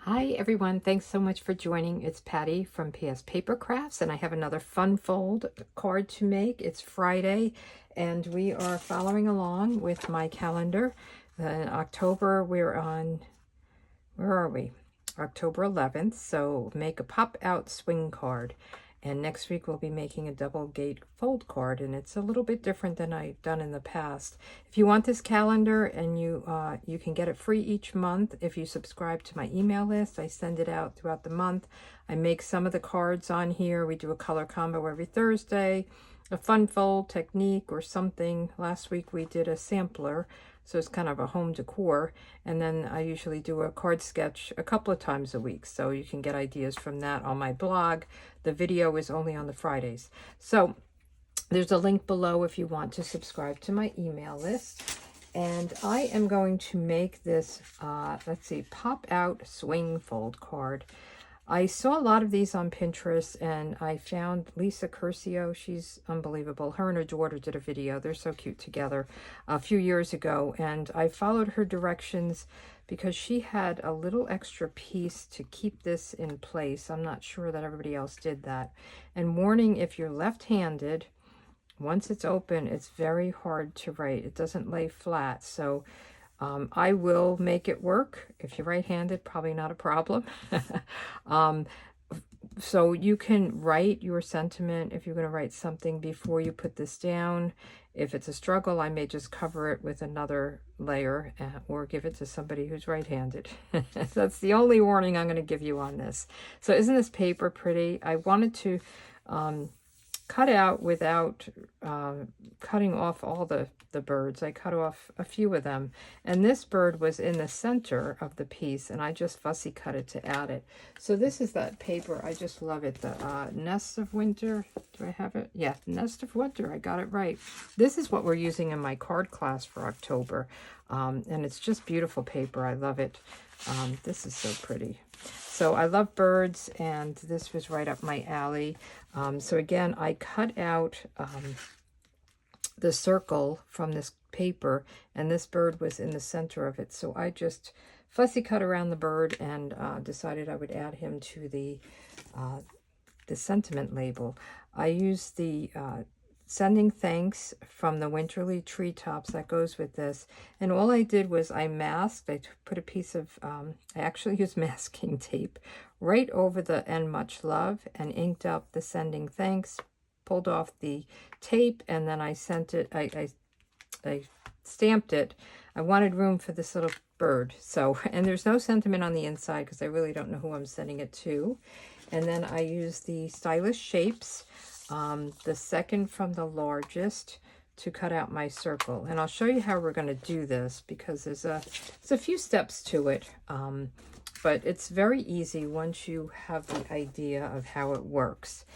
Hi everyone, thanks so much for joining. It's Patty from pspapercrafts, and I have another fun fold card to make. It's Friday and we are following along with my calendar. In October we're on, where are we? October 11th, so make a pop out swing card. And next week we'll be making a double gate fold card, and it's a little bit different than I've done in the past. If you want this calendar, and you can get it free each month if you subscribe to my email list. I send it out throughout the month. I make some of the cards on here. We do a color combo every Thursday, a fun fold technique or something. Last week we did a sampler, so it's kind of a home decor. And then I usually do a card sketch a couple of times a week, so you can get ideas from that on my blog. The video is only on the Fridays. So there's a link below if you want to subscribe to my email list. And I am going to make this, let's see, pop out swing fold card. I saw a lot of these on Pinterest, and I found Lisa Curcio. She's unbelievable. Her and her daughter did a video. They're so cute together a few years ago, and I followed her directions because she had a little extra piece to keep this in place. I'm not sure that everybody else did that. And warning, if you're left-handed, once it's open, it's very hard to write. It doesn't lay flat, so I will make it work. If you're right-handed, probably not a problem. So you can write your sentiment if you're going to write something before you put this down. If it's a struggle, I may just cover it with another layer or give it to somebody who's right-handed. That's the only warning I'm going to give you on this. So isn't this paper pretty? I wanted to cut out without cutting off all the birds. I cut off a few of them, and this bird was in the center of the piece, and I just fussy cut it to add it. So this is that paper. I just love it. The Nest of Winter. Do I have it? Yeah, Nest of Winter. I got it right. This is what we're using in my card class for October, and it's just beautiful paper. I love it. This is so pretty. So I love birds, and this was right up my alley. So again, I cut out the circle from this paper, and this bird was in the center of it. So I just fussy cut around the bird and decided I would add him to the sentiment label. I used the Sending Thanks from the Winterly Treetops that goes with this, and all I did was I masked. I put a piece of I actually used masking tape right over the "and much love" and inked up the Sending Thanks, pulled off the tape, and then I sent it. I stamped it. I wanted room for this little bird, so, and there's no sentiment on the inside because I really don't know who I'm sending it to. And then I used the Stylish Shapes, the second from the largest, to cut out my circle. And I'll show you how we're going to do this because there's a few steps to it, but it's very easy once you have the idea of how it works.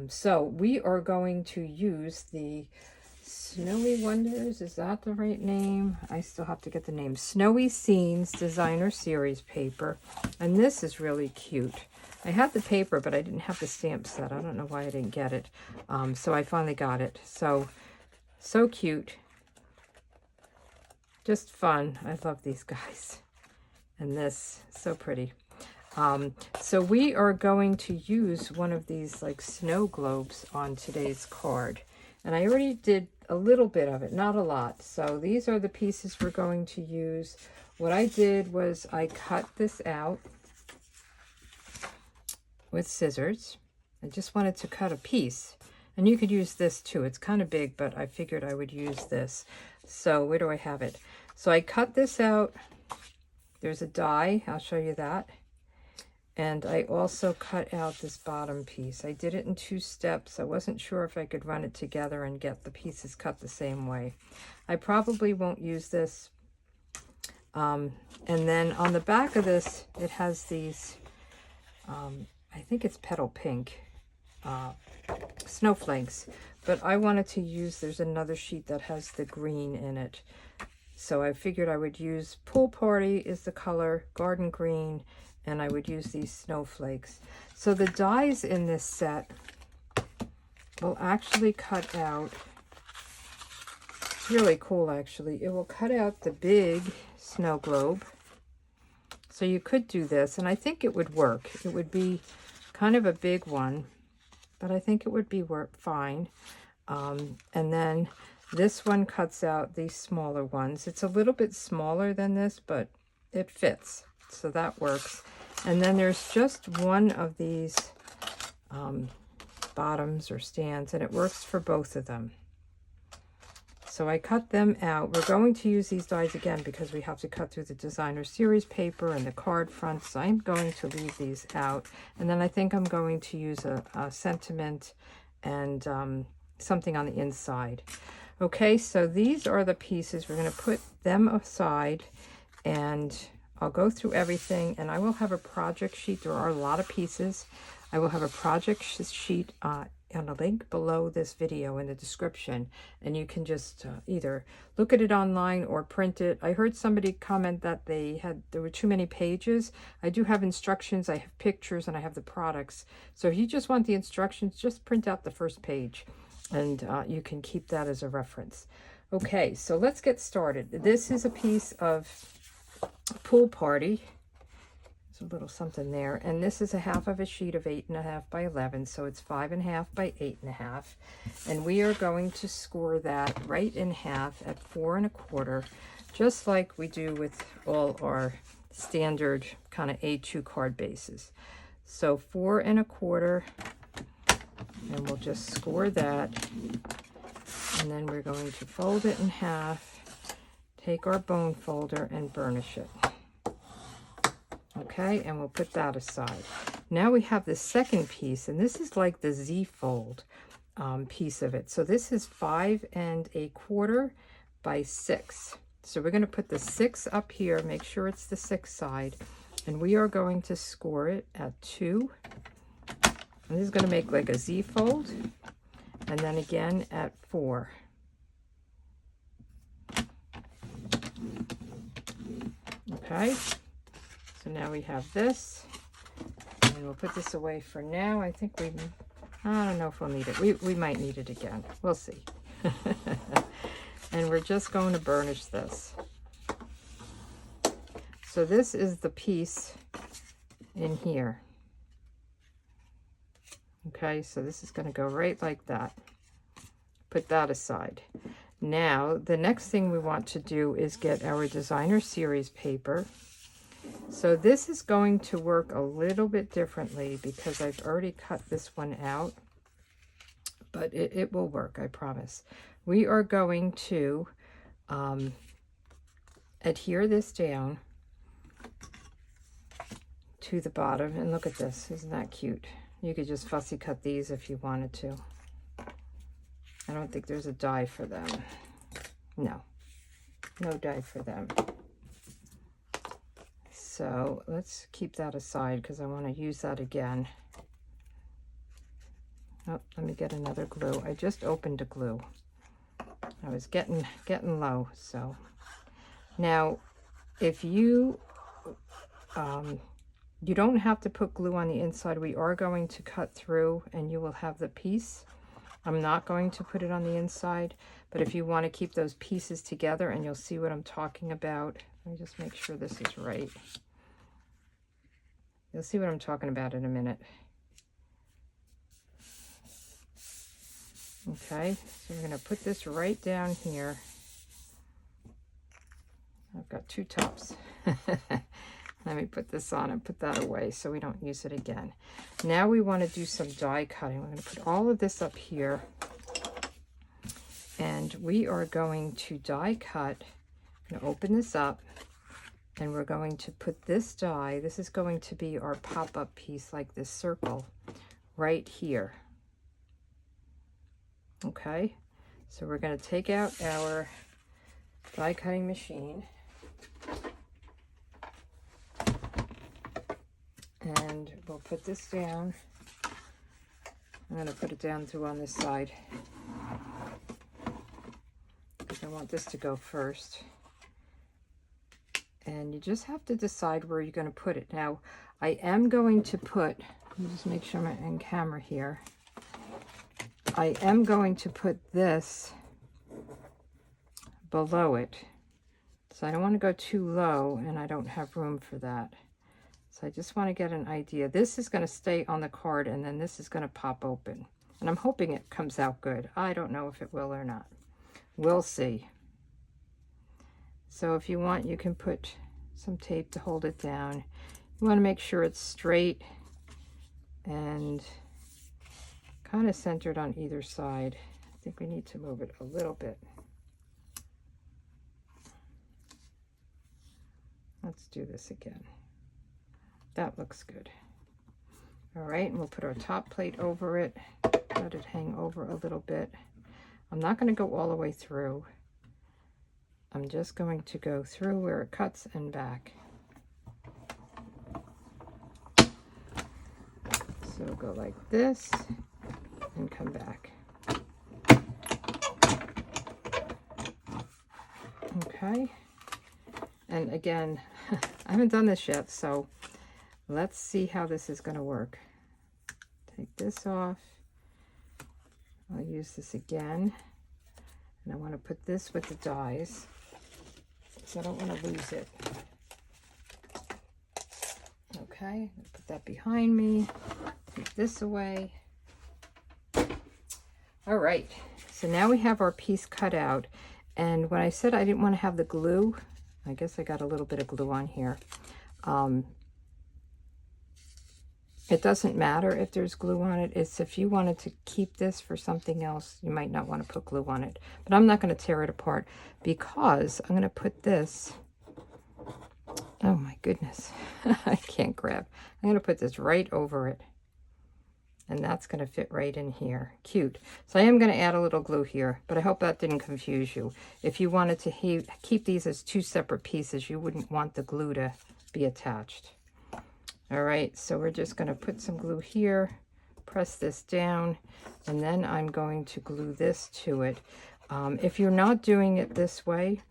So we are going to use the Snowy Wonders, is that the right name? I still have to get the name. Snowy Scenes Designer Series paper, and this is really cute. I had the paper, but I didn't have the stamp set. I don't know why I didn't get it. So I finally got it. So cute. Just fun. I love these guys. And this, so pretty. So we are going to use one of these like snow globes on today's card. And I already did a little bit of it, not a lot. So these are the pieces we're going to use. What I did was I cut this out with scissors. I just wanted to cut a piece, and you could use this too. It's kind of big, but I figured I would use this. So where do I have it? So I cut this out. There's a die, I'll show you that. And I also cut out this bottom piece. I did it in 2 steps. I wasn't sure if I could run it together and get the pieces cut the same way. I probably won't use this. And then on the back of this, it has these I think it's petal pink snowflakes, but I wanted to use, there's another sheet that has the green in it, so I figured I would use Pool Party is the color, Garden Green, and I would use these snowflakes. So the dies in this set will actually cut out, it's really cool actually, it will cut out the big snow globe. So you could do this, and I think it would work. It would be kind of a big one, but I think it would be fine. And then this one cuts out these smaller ones. It's a little bit smaller than this, but it fits, so that works. And then there's just one of these bottoms or stands, and it works for both of them. So I cut them out. We're going to use these dies again because we have to cut through the designer series paper and the card front. So I'm going to leave these out. And then I think I'm going to use a sentiment and something on the inside. Okay, so these are the pieces. We're going to put them aside, and I'll go through everything, and I will have a project sheet. There are a lot of pieces. I will have a project sheet on a link below this video in the description, and you can just either look at it online or print it. I heard somebody comment that there were too many pages. I do have instructions, I have pictures, and I have the products. So if you just want the instructions, just print out the first page, and you can keep that as a reference. Okay, so let's get started. This is a piece of Pool Party. A little something there, and this is a half of a sheet of 8.5 by 11, so it's 5.5 by 8.5, and we are going to score that right in half at 4 1/4, just like we do with all our standard kind of A2 card bases. So 4 1/4, and we'll just score that, and then we're going to fold it in half, take our bone folder and burnish it. Okay, and we'll put that aside. Now we have the second piece, and this is like the Z-fold piece of it. So this is 5 1/4 by 6. So we're going to put the 6 up here, make sure it's the 6 side, and we are going to score it at 2. And this is going to make like a Z-fold, and then again at 4. Okay. So now we have this, and we'll put this away for now. I think I don't know if we'll need it. We might need it again. We'll see. And we're just going to burnish this. So this is the piece in here. Okay, so this is going to go right like that. Put that aside. Now, the next thing we want to do is get our designer series paper. So this is going to work a little bit differently because I've already cut this one out, but it will work, I promise. We are going to adhere this down to the bottom, and look at this, isn't that cute? You could just fussy cut these if you wanted to. I don't think there's a die for them. No die for them. So let's keep that aside because I want to use that again. Oh, let me get another glue. I just opened a glue. I was getting low. So now, if you you don't have to put glue on the inside. We are going to cut through, and you will have the piece. I'm not going to put it on the inside, but if you want to keep those pieces together, and you'll see what I'm talking about. Let me just make sure this is right. You'll see what I'm talking about in a minute. Okay, so we're going to put this right down here. I've got 2 tops. Let me put this on and put that away so we don't use it again. Now we want to do some die cutting. We're going to put all of this up here, and we are going to die cut. I'm going to open this up, and we're going to put this die, this is going to be our pop-up piece, like this circle right here. Okay, so we're going to take out our die cutting machine, and we'll put this down. I'm going to put it down through on this side because I want this to go first. And you just have to decide where you're going to put it. Now, I am going to put, let me just make sure I'm in camera here. I am going to put this below it. So I don't want to go too low, and I don't have room for that. So I just want to get an idea. This is going to stay on the card, and then this is going to pop open. And I'm hoping it comes out good. I don't know if it will or not. We'll see. So if you want, you can put some tape to hold it down. You want to make sure it's straight and kind of centered on either side. I think we need to move it a little bit. Let's do this again. That looks good. All right, and we'll put our top plate over it. Let it hang over a little bit. I'm not going to go all the way through. I'm just going to go through where it cuts and back. So go like this and come back. Okay. And again, I haven't done this yet, so let's see how this is going to work. Take this off. I'll use this again. And I want to put this with the dies, so I don't want to lose it. Okay, put that behind me. Take this away. All right, so now we have our piece cut out. And when I said I didn't want to have the glue, I guess I got a little bit of glue on here. It doesn't matter if there's glue on it. It's if you wanted to keep this for something else, you might not want to put glue on it. But I'm not going to tear it apart because I'm going to put this, oh my goodness, I can't grab. I'm going to put this right over it. And that's going to fit right in here. Cute. So I am going to add a little glue here, but I hope that didn't confuse you. If you wanted to keep these as two separate pieces, you wouldn't want the glue to be attached. All right, so we're just going to put some glue here, press this down, and then I'm going to glue this to it. If you're not doing it this way,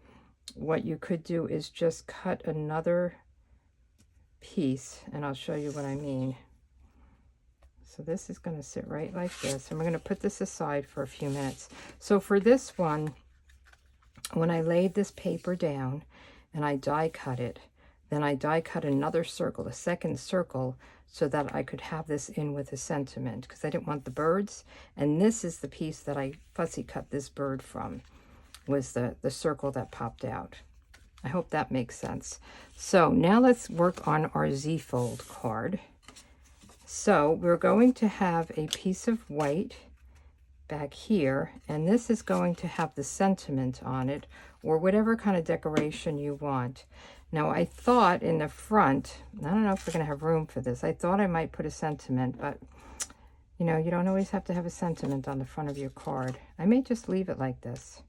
what you could do is just cut another piece, and I'll show you what I mean. So this is going to sit right like this, and we're going to put this aside for a few minutes. So for this one, when I laid this paper down and I die cut it, then I die cut another circle, a second circle, so that I could have this in with a sentiment, because I didn't want the birds. And this is the piece that I fussy cut this bird from, was the circle that popped out. I hope that makes sense. So now let's work on our Z-fold card. So we're going to have a piece of white back here, and this is going to have the sentiment on it, or whatever kind of decoration you want. Now I thought in the front, I don't know if we're going to have room for this, I thought I might put a sentiment, but you know, you don't always have to have a sentiment on the front of your card. I may just leave it like this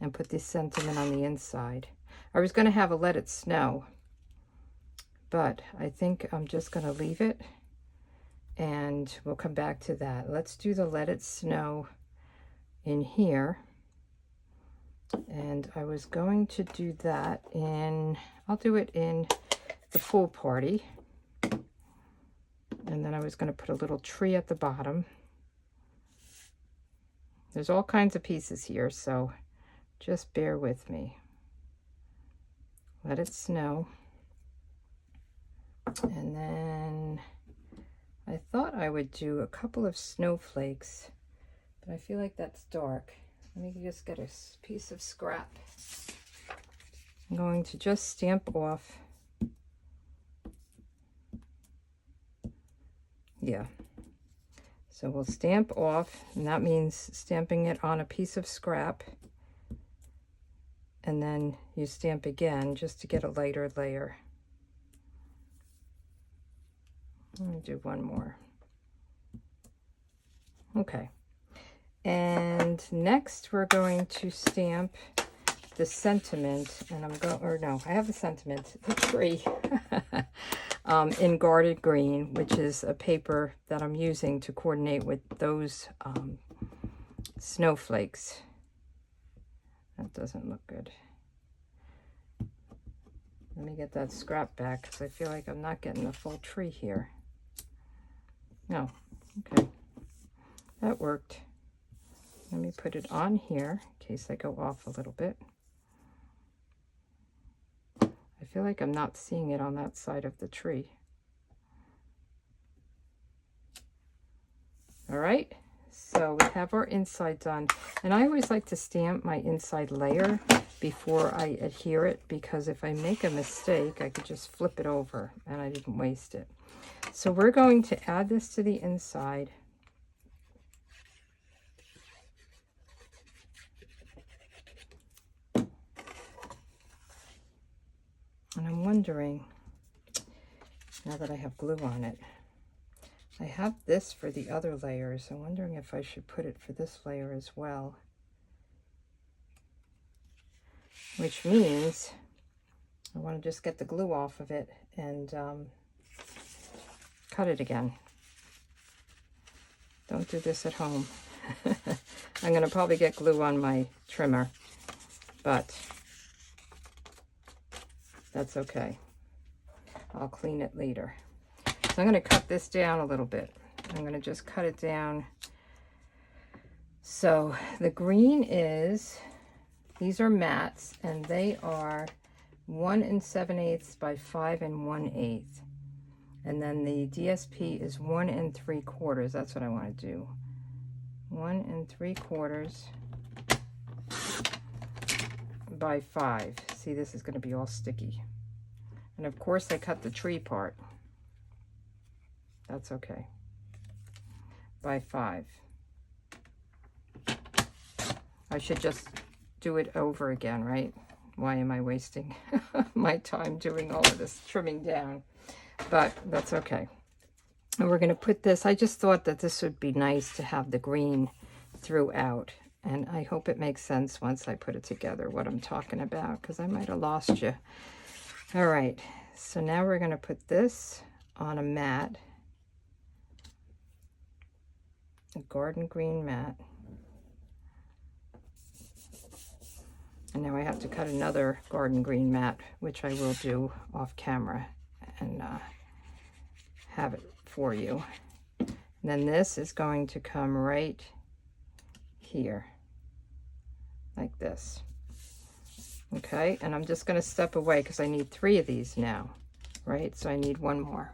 and put this sentiment on the inside. I was going to have a let it snow, but I think I'm just going to leave it, and we'll come back to that. Let's do the let it snow in here. And I was going to do that in, I'll do it in the pool party. And then I was going to put a little tree at the bottom. There's all kinds of pieces here, so just bear with me. Let it snow. And then I thought I would do a couple of snowflakes, but I feel like that's dark. Let me just get a piece of scrap. I'm going to just stamp off. Yeah. So we'll stamp off, and that means stamping it on a piece of scrap. And then you stamp again just to get a lighter layer. Let me do one more. Okay. And next we're going to stamp the sentiment, and I'm going, or no, I have the sentiment, the tree, in guarded green, which is a paper that I'm using to coordinate with those snowflakes. That doesn't look good. Let me get that scrap back, because I feel like I'm not getting the full tree here. No, okay, that worked. Let me put it on here in case I go off a little bit. I feel like I'm not seeing it on that side of the tree. All right, so we have our inside done. And I always like to stamp my inside layer before I adhere it, because if I make a mistake, I could just flip it over and I didn't waste it. So we're going to add this to the inside. And I'm wondering, now that I have glue on it, I have this for the other layers. I'm wondering if I should put it for this layer as well. Which means I want to just get the glue off of it and cut it again. Don't do this at home. I'm going to probably get glue on my trimmer, but that's okay. I'll clean it later. So I'm going to cut this down a little bit. I'm going to just cut it down. So the green is, these are mats, and they are 1 7/8 by 5 1/8. And then the DSP is 1 3/4. That's what I want to do. 1 3/4 by 5. See, this is going to be all sticky. And of course I cut the tree part. That's okay. By 5. I should just do it over again, right? Why am I wasting my time doing all of this trimming down? But that's okay. And we're going to put this, I just thought that this would be nice to have the green throughout. And I hope it makes sense once I put it together, what I'm talking about, because I might have lost you. All right, so now we're going to put this on a mat, a garden green mat. And now I have to cut another garden green mat, which I will do off camera and have it for you. And then this is going to come right here, like this. Okay, and I'm just going to step away because I need 3 of these now, right? So I need 1 more.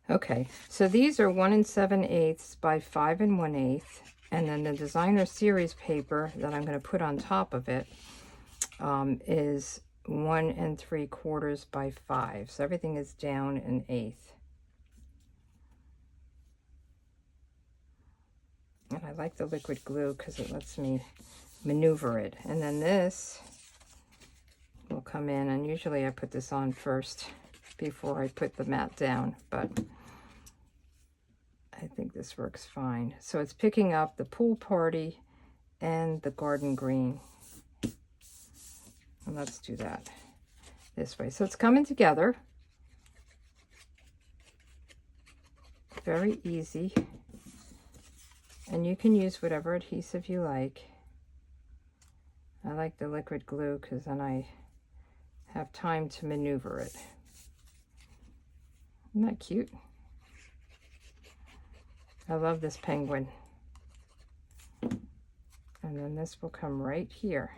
Okay, so these are 1 7/8 by 5 1/8, and then the designer series paper that I'm going to put on top of it is 1 3/4 by 5. So everything is down 1/8. And I like the liquid glue because it lets me maneuver it. And then this will come in, and usually I put this on first before I put the mat down, but I think this works fine. So it's picking up the pool party and the garden green. And let's do that this way. So it's coming together. Very easy. And you can use whatever adhesive you like. I like the liquid glue because then I have time to maneuver it. Isn't that cute? I love this penguin. And then this will come right here.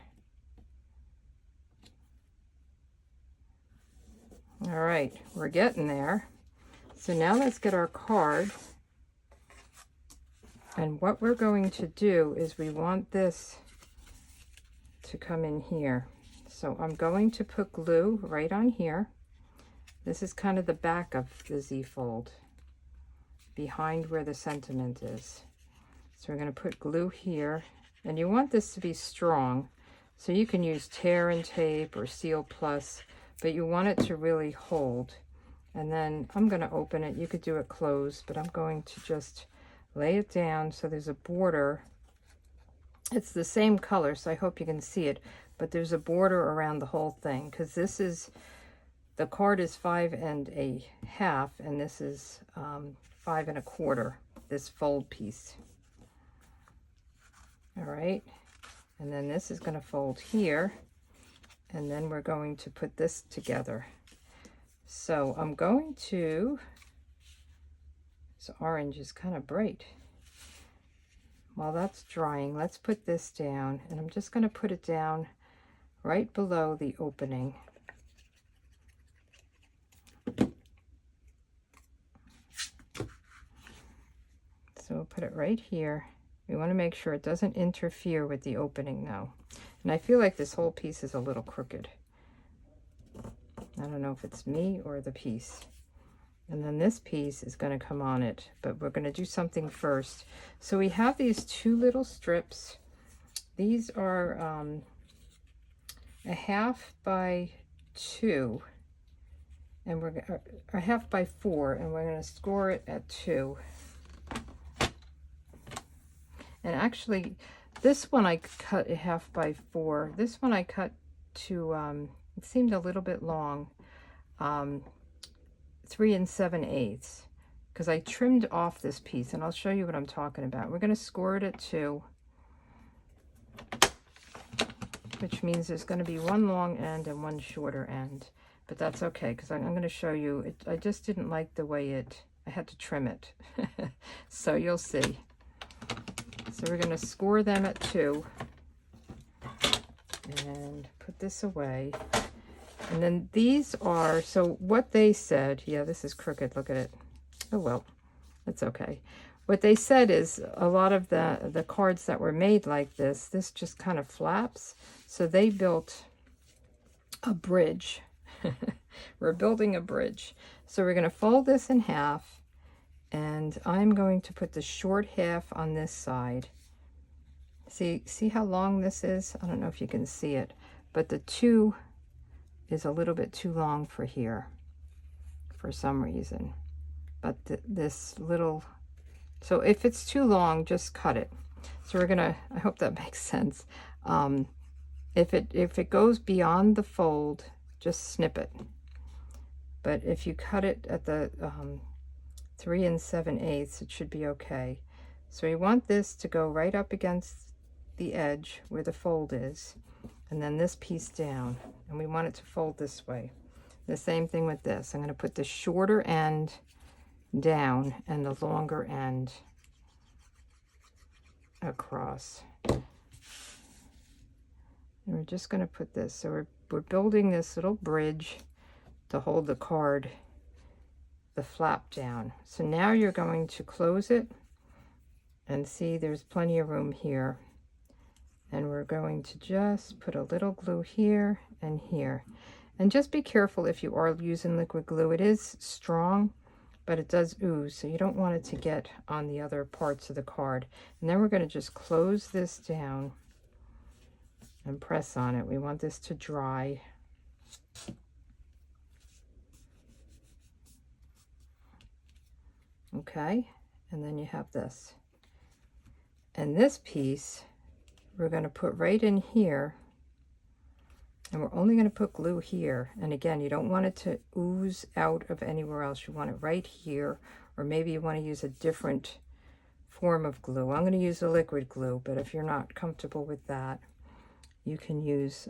All right, we're getting there. So now let's get our card. And what we're going to do is we want this to come in here. So I'm going to put glue right on here. This is kind of the back of the Z-fold, behind where the sentiment is. So we're going to put glue here. And you want this to be strong. So you can use tear and tape or Seal Plus, but you want it to really hold. And then I'm going to open it. You could do it closed, but I'm going to just lay it down so there's a border. It's the same color, so I hope you can see it, but there's a border around the whole thing, because this is, the card is 5 1/2, and this is 5 1/4, this fold piece. All right, and then this is going to fold here, and then we're going to put this together. So I'm going to, this orange is kind of bright. While that's drying, let's put this down, and I'm just going to put it down right below the opening. So put it right here. We want to make sure it doesn't interfere with the opening now. And I feel like this whole piece is a little crooked. I don't know if it's me or the piece. And then this piece is going to come on it, but we're going to do something first. So we have these two little strips. These are a 1/2 by 2, and we're a 1/2 by 4, and we're going to score it at 2. And actually, this one I cut a 1/2 by 4. This one I cut to, it seemed a little bit long, 3 7/8, because I trimmed off this piece, and I'll show you what I'm talking about. We're going to score it at 2, which means there's going to be one long end and one shorter end, but that's okay, because I'm going to show you it. I just didn't like the way I had to trim it. So you'll see. So we're going to score them at 2 and put this away. And then these are, so what they said, yeah, this is crooked, look at it. Oh well, that's okay. What they said is a lot of the cards that were made like this just kind of flaps. So they built a bridge. We're building a bridge. So we're going to fold this in half, and I'm going to put the short half on this side. See how long this is? I don't know if you can see it, but the 2 is a little bit too long for here for some reason. But this little, so if it's too long, just cut it. So we're gonna, I hope that makes sense. If it goes beyond the fold, just snip it. But if you cut it at the 3 7/8, it should be okay. So we want this to go right up against the edge where the fold is, and then this piece down, and we want it to fold this way. The same thing with this. I'm going to put the shorter end down and the longer end across. And we're just going to put this, so we're building this little bridge to hold the card, the flap down. So now you're going to close it, and see there's plenty of room here. And we're going to just put a little glue here and here. And just be careful if you are using liquid glue. It is strong, but it does ooze, so you don't want it to get on the other parts of the card. And then we're going to just close this down and press on it. We want this to dry. Okay, and then you have this. And this piece we're going to put right in here, and we're only going to put glue here. And again, you don't want it to ooze out of anywhere else. You want it right here, or maybe you want to use a different form of glue. I'm going to use a liquid glue, but if you're not comfortable with that, you can use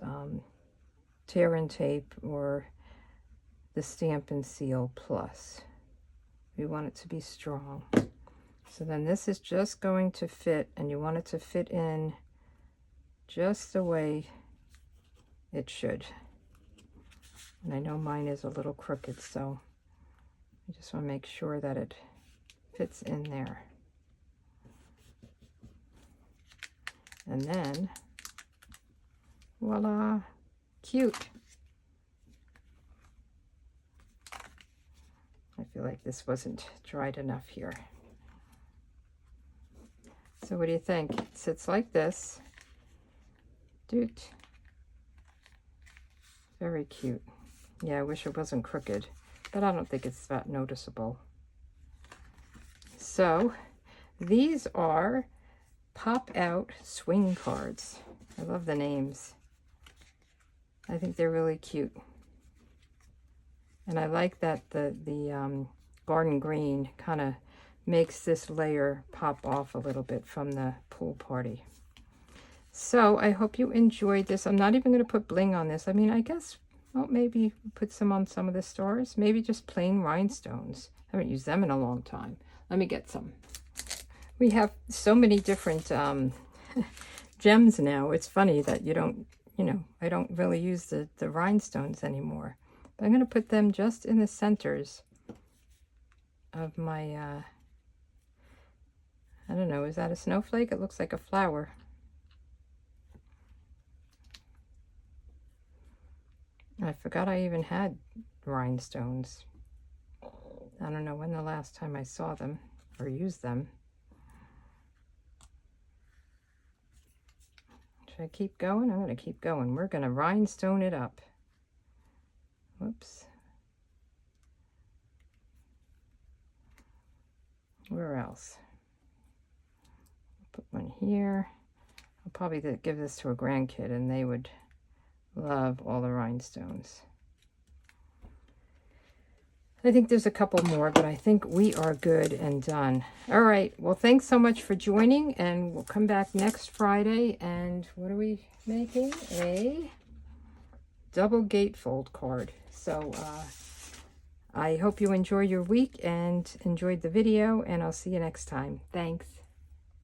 tear and tape or the Stamp and Seal Plus. We want it to be strong. So then this is just going to fit, and you want it to fit in just the way it should. And I know mine is a little crooked, so I just want to make sure that it fits in there. And then, voila, cute. I feel like this wasn't dried enough here. So what do you think? It sits like this. Doot. Very cute. Yeah, I wish it wasn't crooked, but I don't think it's that noticeable. So these are Pop Out Swing Cards. I love the names. I think they're really cute. And I like that the garden green kind of makes this layer pop off a little bit from the pool party. So I hope you enjoyed this. I'm not even going to put bling on this. I mean, I guess, well, maybe put some on some of the stars. Maybe just plain rhinestones. I haven't used them in a long time. Let me get some. We have so many different gems now. It's funny that you don't, I don't really use the rhinestones anymore. But I'm going to put them just in the centers of my I don't know, is that a snowflake? It looks like a flower. I forgot I even had rhinestones. I don't know when the last time I saw them or used them. Should I keep going? I'm going to keep going. We're going to rhinestone it up. Whoops. Where else? Put one here. I'll probably give this to a grandkid and they would love all the rhinestones. I think there's a couple more, but I think we are good and done. All right. Well, thanks so much for joining, and we'll come back next Friday. And what are we making? A double gatefold card. So I hope you enjoy your week and enjoyed the video, and I'll see you next time. Thanks.